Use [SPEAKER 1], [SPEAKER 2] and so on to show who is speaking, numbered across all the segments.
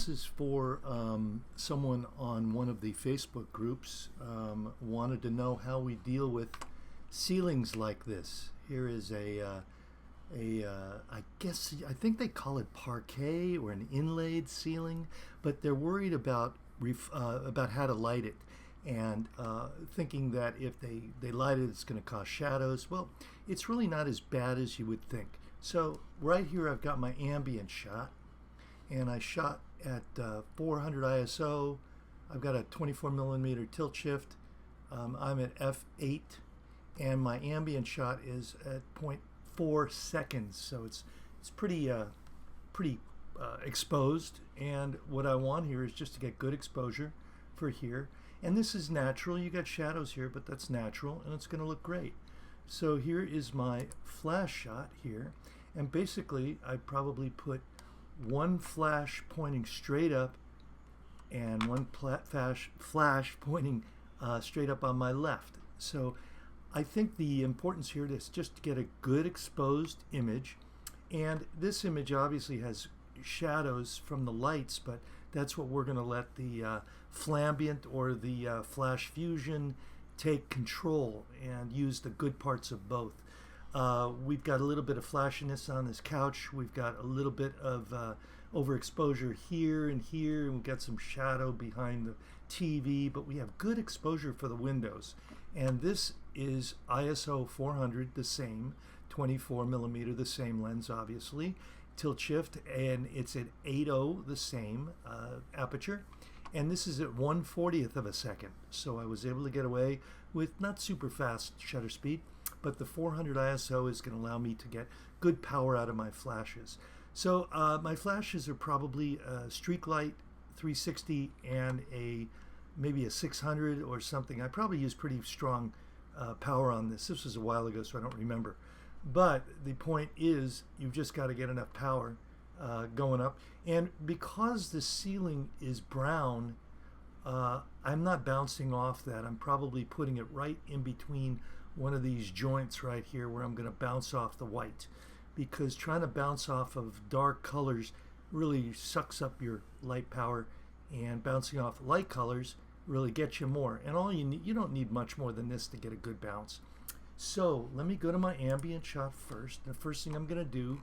[SPEAKER 1] this is for someone on one of the Facebook groups wanted to know how we deal with ceilings like this. Here is I think they call it parquet or an inlaid ceiling, but they're worried about how to light it, and thinking that if they light it, it's going to cause shadows. Well, it's really not as bad as you would think. So right here I've got my ambient shot, and I shot at 400 ISO. I've got a 24 millimeter tilt shift. I'm at f8, and my ambient shot is at 0.4 seconds, so it's pretty exposed. And what I want here is just to get good exposure for here. And this is natural. You got shadows here, but that's natural, and it's going to look great. So here is my flash shot here, and basically I probably put one flash pointing straight up and one flash pointing straight up on my left. So I think the importance here is just to get a good exposed image, and this image obviously has shadows from the lights, but that's what we're going to let the Flambient or the Flash Fusion take control and use the good parts of both. We've got a little bit of flashiness on this couch. We've got a little bit of overexposure here, and we've got some shadow behind the TV, but we have good exposure for the windows. And this is ISO 400, the same, 24 millimeter, the same lens, obviously, tilt shift, and it's at 8.0, the same aperture. And this is at 1/40th of a second. So I was able to get away with not super fast shutter speed, but the 400 ISO is going to allow me to get good power out of my flashes. So my flashes are probably a streak light 360 and maybe a 600 or something. I probably use pretty strong power on this. This was a while ago, so I don't remember. But the point is, you've just got to get enough power going up. And because the ceiling is brown, I'm not bouncing off that. I'm probably putting it right in between one of these joints right here where I'm going to bounce off the white, because trying to bounce off of dark colors really sucks up your light power, and bouncing off light colors really gets you more. And all you don't need much more than this to get a good bounce. So let me go to my ambient shot first. The first thing I'm going to do,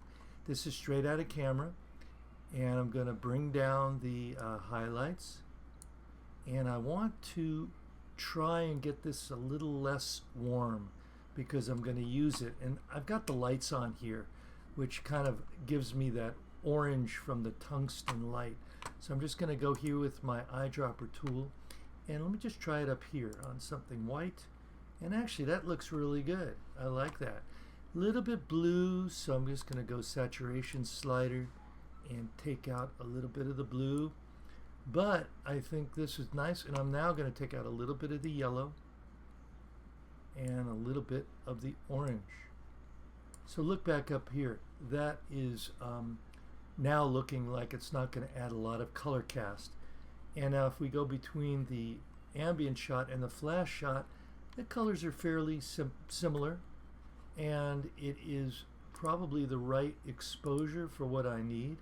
[SPEAKER 1] this is straight out of camera, and I'm going to bring down the highlights, and I want to try and get this a little less warm because I'm going to use it. And I've got the lights on here, which kind of gives me that orange from the tungsten light. So I'm just going to go here with my eyedropper tool, and let me just try it up here on something white. And actually that looks really good. I like that. A little bit blue, so I'm just going to go saturation slider and take out a little bit of the blue. But I think this is nice, and I'm now going to take out a little bit of the yellow and a little bit of the orange. So look back up here. That is now looking like it's not going to add a lot of color cast. And now if we go between the ambient shot and the flash shot, the colors are fairly similar, and it is probably the right exposure for what I need.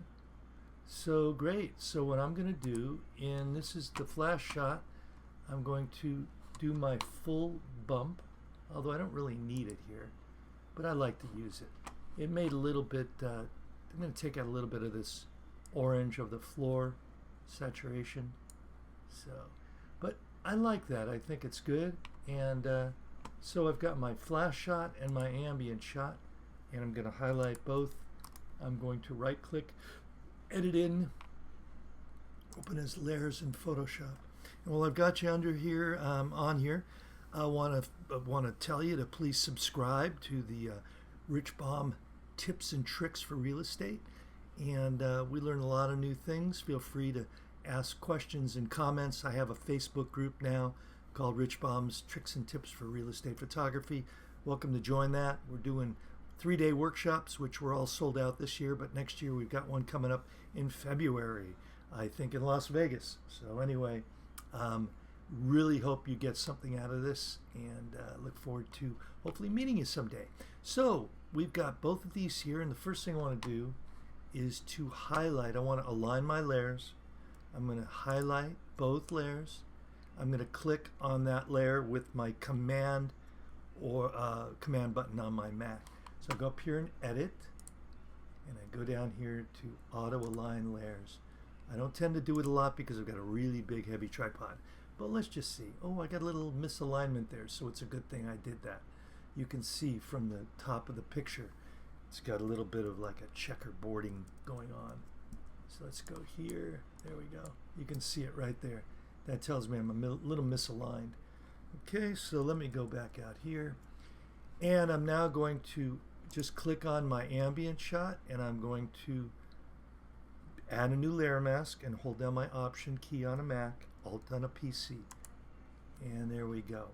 [SPEAKER 1] So great. So what I'm going to do, and this is the flash shot, I'm going to do my full bump, although I don't really need it here, but I like to use it. It made a little bit, I'm going to take out a little bit of this orange of the floor saturation. So, but I like that. I think it's good. And so I've got my flash shot and my ambient shot, and I'm going to highlight both. I'm going to right click, edit in, open as layers in Photoshop. And while I've got you under here, on here, I want to tell you to please subscribe to the Rich Baum Tips and Tricks for Real Estate. And we learn a lot of new things. Feel free to ask questions and comments. I have a Facebook group now called Rich Baum's Tricks and Tips for Real Estate Photography. Welcome to join that. We're doing 3-day workshops, which were all sold out this year, but next year we've got one coming up in February, I think in Las Vegas. So anyway, really hope you get something out of this, and look forward to hopefully meeting you someday. So we've got both of these here, and the first thing I want to do is to highlight. I want to align my layers. I'm going to highlight both layers. I'm going to click on that layer with my command button on my Mac. So I go up here and edit, and I go down here to auto align layers. I don't tend to do it a lot because I've got a really big heavy tripod, but let's just see. Oh, I got a little misalignment there, so it's a good thing I did that. You can see from the top of the picture it's got a little bit of like a checkerboarding going on. So let's go here. There we go. You can see it right there. That tells me I'm a little misaligned. Okay, so let me go back out here. And I'm now going to just click on my ambient shot, and I'm going to add a new layer mask and hold down my Option key on a Mac, Alt on a PC. And there we go.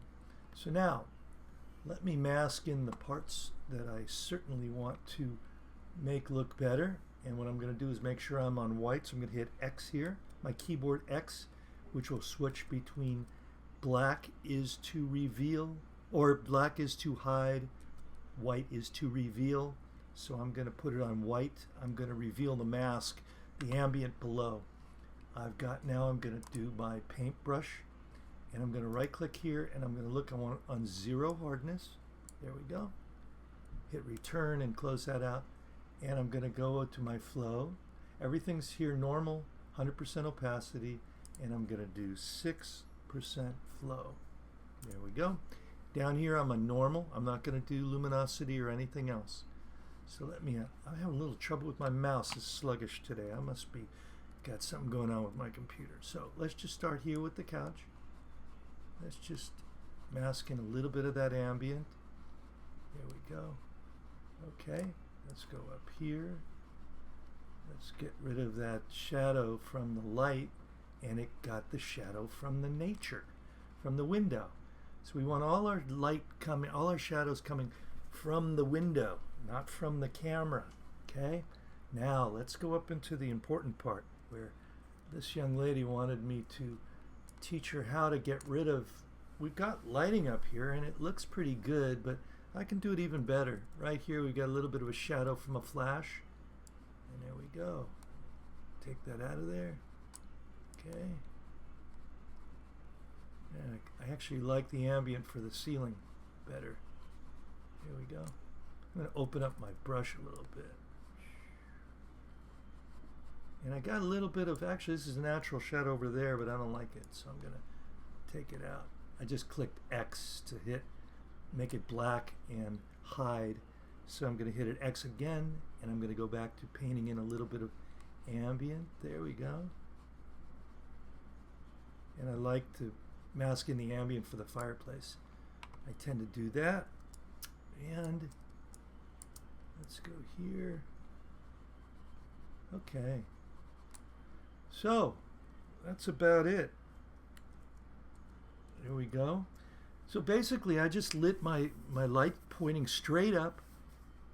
[SPEAKER 1] So now, let me mask in the parts that I certainly want to make look better. And what I'm going to do is make sure I'm on white. So I'm going to hit X here, my keyboard X, which will switch between black is to reveal, or black is to hide, white is to reveal. So I'm going to put it on white. I'm going to reveal the mask, the ambient below. Now I'm going to do my paintbrush, and I'm going to right click here, and I'm going to look on 0 hardness. There we go. Hit return and close that out. And I'm going to go to my flow. Everything's here normal, 100% opacity, and I'm going to do 6% flow. There we go. Down here I'm a normal. I'm not going to do luminosity or anything else. So I have a little trouble with my mouse. It's sluggish today. I must be got something going on with my computer. So let's just start here with the couch. Let's just mask in a little bit of that ambient. There we go. Okay, let's go up here. Let's get rid of that shadow from the light, and it got the shadow from the nature, from the window. So we want all our light coming, all our shadows coming from the window, not from the camera. Okay? Now let's go up into the important part where this young lady wanted me to teach her how to get rid of, we've got lighting up here and it looks pretty good, but I can do it even better. Right here we've got a little bit of a shadow from a flash, and there we go. Take that out of there. Okay. And I actually like the ambient for the ceiling better. Here we go. I'm going to open up my brush a little bit. And I got a little bit of, actually this is a natural shadow over there, but I don't like it, so I'm going to take it out. I just clicked X to make it black and hide. So I'm going to hit it X again, and I'm going to go back to painting in a little bit of ambient. There we go. And I like to mask in the ambient for the fireplace. I tend to do that. And let's go here. Okay. So that's about it. There we go. So basically I just lit my light pointing straight up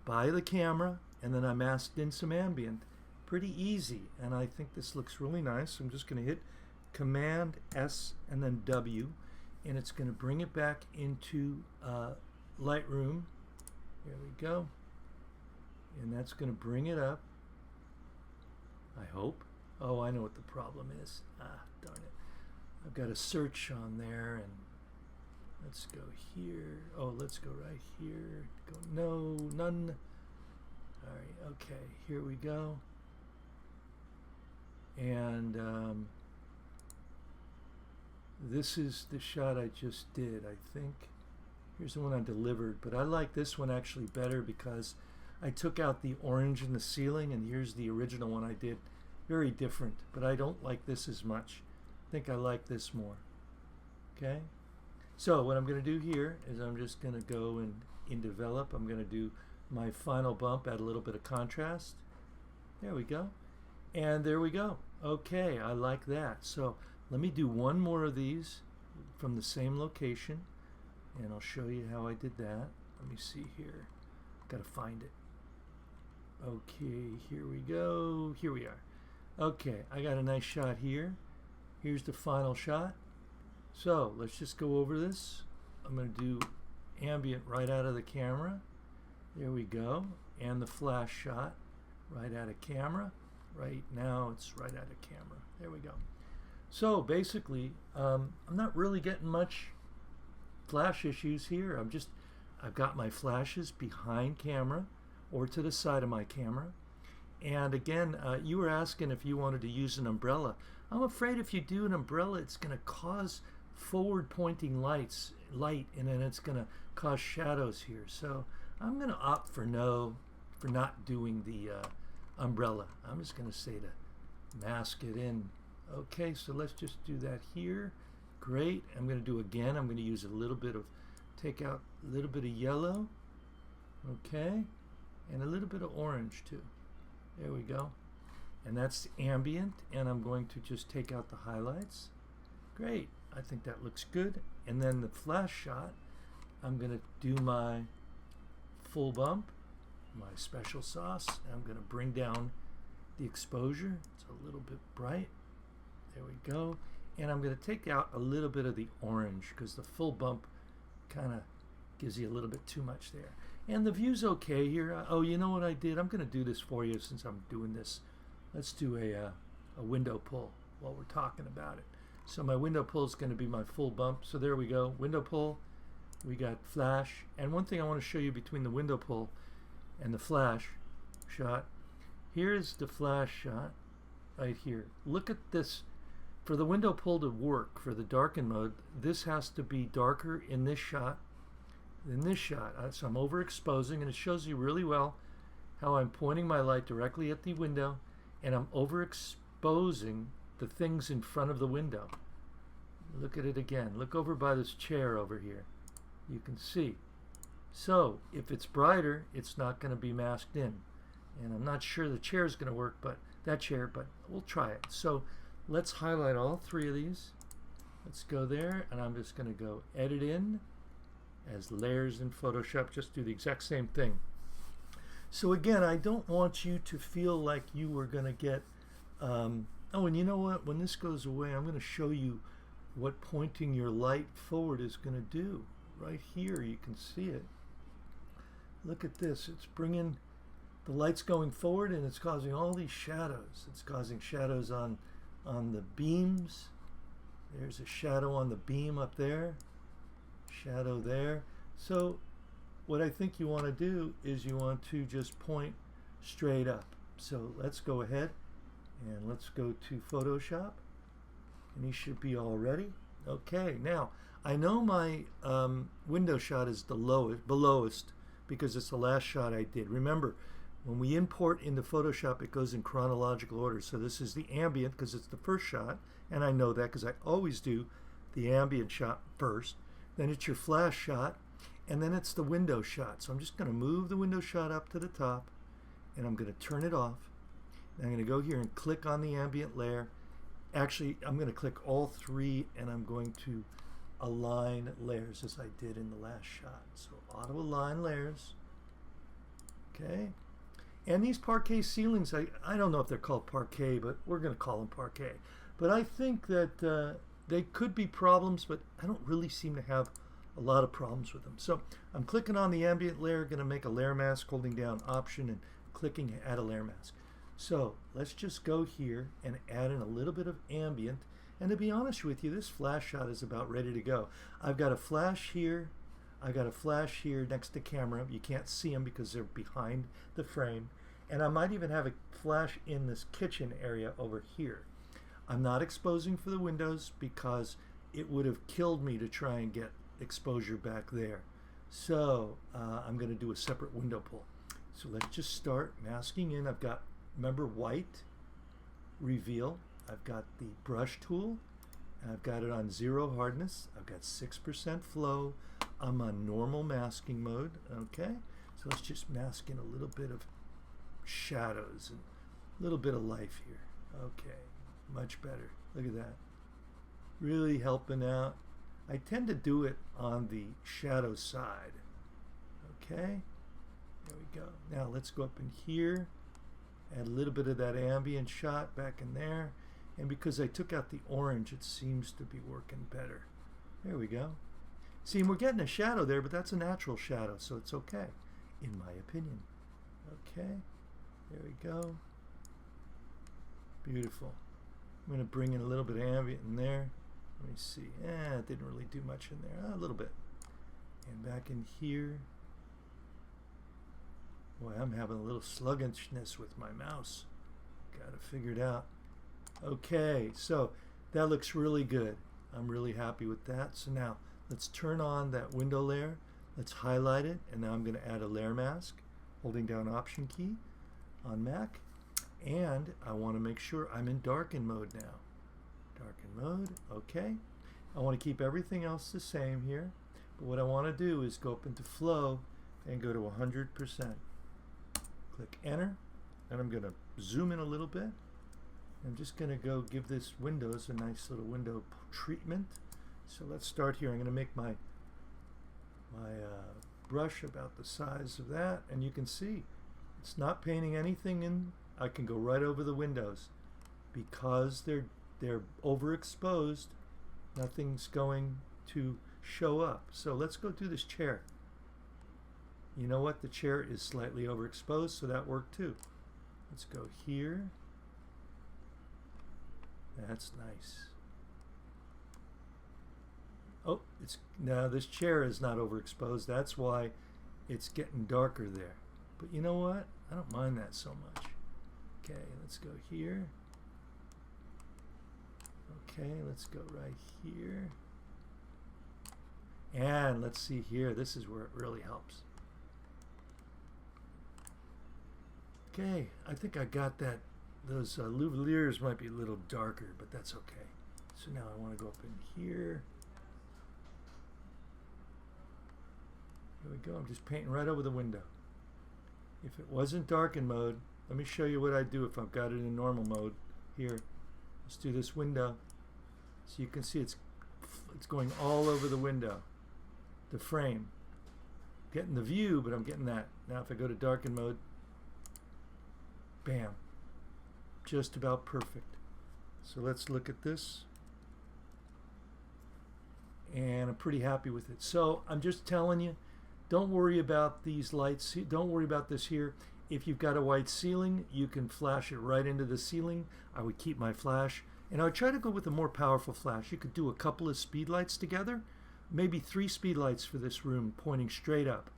[SPEAKER 1] by the camera, and then I masked in some ambient. Pretty easy, and I think this looks really nice. I'm just going to hit Command S and then W, and it's going to bring it back into Lightroom. There we go. And that's going to bring it up, I hope. Oh, I know what the problem is. Ah, darn it. I've got a search on there, and let's go here. Oh, let's go right here. Go, no, none. All right, okay, here we go. And this is the shot I just did, I think. Here's the one I delivered, but I like this one actually better because I took out the orange in the ceiling, and here's the original one I did. Very different, but I don't like this as much. I think I like this more. Okay? So what I'm going to do here is I'm just going to go and in Develop, I'm going to do my final bump, add a little bit of contrast. There we go. And there we go. Okay, I like that. So let me do one more of these from the same location, and I'll show you how I did that. Let me see here. Got to find it. Okay, here we go. Here we are. Okay, I got a nice shot here. Here's the final shot. So let's just go over this. I'm going to do ambient right out of the camera. There we go. And the flash shot right out of camera. Right now it's right out of camera. There we go. So basically, I'm not really getting much flash issues here. I've got my flashes behind camera or to the side of my camera. And again, you were asking if you wanted to use an umbrella. I'm afraid if you do an umbrella, it's going to cause forward pointing light, and then it's going to cause shadows here. So I'm going to opt for not doing the umbrella. I'm just going to say to mask it in. Okay, so let's just do that here. Great. I'm going to do again. I'm going to use take out a little bit of yellow. Okay, and a little bit of orange too. There we go. And that's ambient, and I'm going to just take out the highlights. Great. I think that looks good. And then the flash shot, I'm going to do my full bump, my special sauce. I'm going to bring down the exposure. It's a little bit bright. There we go. And I'm going to take out a little bit of the orange because the full bump kind of gives you a little bit too much there. And the view's okay here. Oh, you know what I did? I'm going to do this for you since I'm doing this. Let's do a window pull while we're talking about it. So my window pull is going to be my full bump. So there we go. Window pull. We got flash. And one thing I want to show you between the window pull and the flash shot. Here's the flash shot right here. Look at this. For the window pull to work, for the darken mode, this has to be darker in this shot than this shot. So I'm overexposing, and it shows you really well how I'm pointing my light directly at the window, and I'm overexposing the things in front of the window. Look at it again. Look over by this chair over here. You can see. So if it's brighter, it's not going to be masked in. And I'm not sure the chair is going to work, but we'll try it. So let's highlight all three of these. Let's go there, and I'm just going to go edit in as layers in Photoshop. Just do the exact same thing. So again, I don't want you to feel like you were going to get oh, and you know what? When this goes away, I'm going to show you what pointing your light forward is going to do. Right here, you can see it. Look at this. It's bringing the light's going forward, and it's causing all these shadows. It's causing shadows on the beams. There's a shadow on the beam up there. Shadow there. So what I think you want to do is you want to just point straight up. So let's go ahead and let's go to Photoshop, and you should be all ready. Okay, now I know my window shot is the lowest because it's the last shot I did. Remember, when we import into Photoshop, it goes in chronological order. So this is the ambient because it's the first shot, and I know that because I always do the ambient shot first. Then it's your flash shot, and then it's the window shot. So I'm just going to move the window shot up to the top, and I'm going to turn it off. And I'm going to go here and click on the ambient layer. Actually, I'm going to click all three, and I'm going to align layers as I did in the last shot. So auto align layers. Okay. And these parquet ceilings, I don't know if they're called parquet, but we're going to call them parquet. But I think that they could be problems, but I don't really seem to have a lot of problems with them. So I'm clicking on the ambient layer, going to make a layer mask, holding down Option and clicking Add a Layer Mask. So let's just go here and add in a little bit of ambient. And to be honest with you, this flash shot is about ready to go. I've got a flash here. I got a flash here next to camera. You can't see them because they're behind the frame. And I might even have a flash in this kitchen area over here. I'm not exposing for the windows because it would have killed me to try and get exposure back there. So I'm going to do a separate window pull. So let's just start masking in. I've got, remember, white, reveal. I've got the brush tool. I've got it on 0 hardness. I've got 6% flow. I'm on normal masking mode. Okay, so let's just mask in a little bit of shadows and a little bit of life here. Okay, much better. Look at that. Really helping out. I tend to do it on the shadow side. Okay, there we go. Now let's go up in here, add a little bit of that ambient shot back in there. And because I took out the orange, it seems to be working better. There we go. See, we're getting a shadow there, but that's a natural shadow, so it's okay, in my opinion. Okay, there we go. Beautiful. I'm going to bring in a little bit of ambient in there. Let me see. It didn't really do much in there. A little bit. And back in here. Boy, I'm having a little sluggishness with my mouse. Got to figure it out. Okay, so that looks really good. I'm really happy with that. So now let's turn on that window layer. Let's highlight it, and now I'm going to add a layer mask, holding down Option key on Mac. And I want to make sure I'm in darken mode now. Darken mode, okay. I want to keep everything else the same here, but what I want to do is go up into Flow and go to 100%. Click Enter, and I'm going to zoom in a little bit. I'm just going to go give this windows a nice little window treatment. So let's start here. I'm going to make my brush about the size of that, and you can see it's not painting anything in. I can go right over the windows because they're overexposed. Nothing's going to show up. So let's go do this chair. You know what? The chair is slightly overexposed, so that worked too. Let's go here. That's nice. Oh, now this chair is not overexposed. That's why it's getting darker there. But you know what? I don't mind that so much. Okay, let's go here. Okay, let's go right here. And let's see here. This is where it really helps. Okay, I think I got that. Those louvaliers might be a little darker, but that's okay. So now I want to go up in here. There we go. I'm just painting right over the window. If it wasn't darken mode, let me show you what I do if I've got it in normal mode. Here, let's do this window. So you can see it's going all over the window, the frame. Getting the view, but I'm getting that. Now if I go to darken mode, bam, just about perfect. So let's look at this. And I'm pretty happy with it. So I'm just telling you, don't worry about these lights. Don't worry about this here. If you've got a white ceiling, you can flash it right into the ceiling. I would keep my flash. And I would try to go with a more powerful flash. You could do a couple of speed lights together. Maybe 3 speed lights for this room pointing straight up.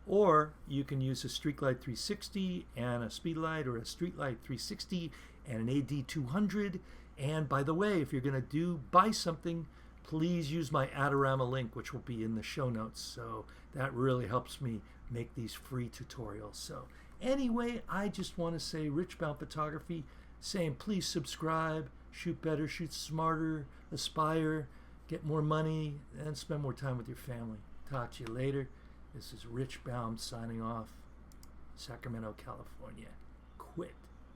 [SPEAKER 1] Or you can use a street light 360 and a speed light, or a street light 360 and an AD 200. And by the way, if you're going to buy something, please use my Adorama link, which will be in the show notes. So that really helps me make these free tutorials. So anyway, I just want to say Richbound Photography, saying please subscribe, shoot better, shoot smarter, aspire, get more money, and spend more time with your family. Talk to you later. This is Richbound signing off. Sacramento, California. Quit.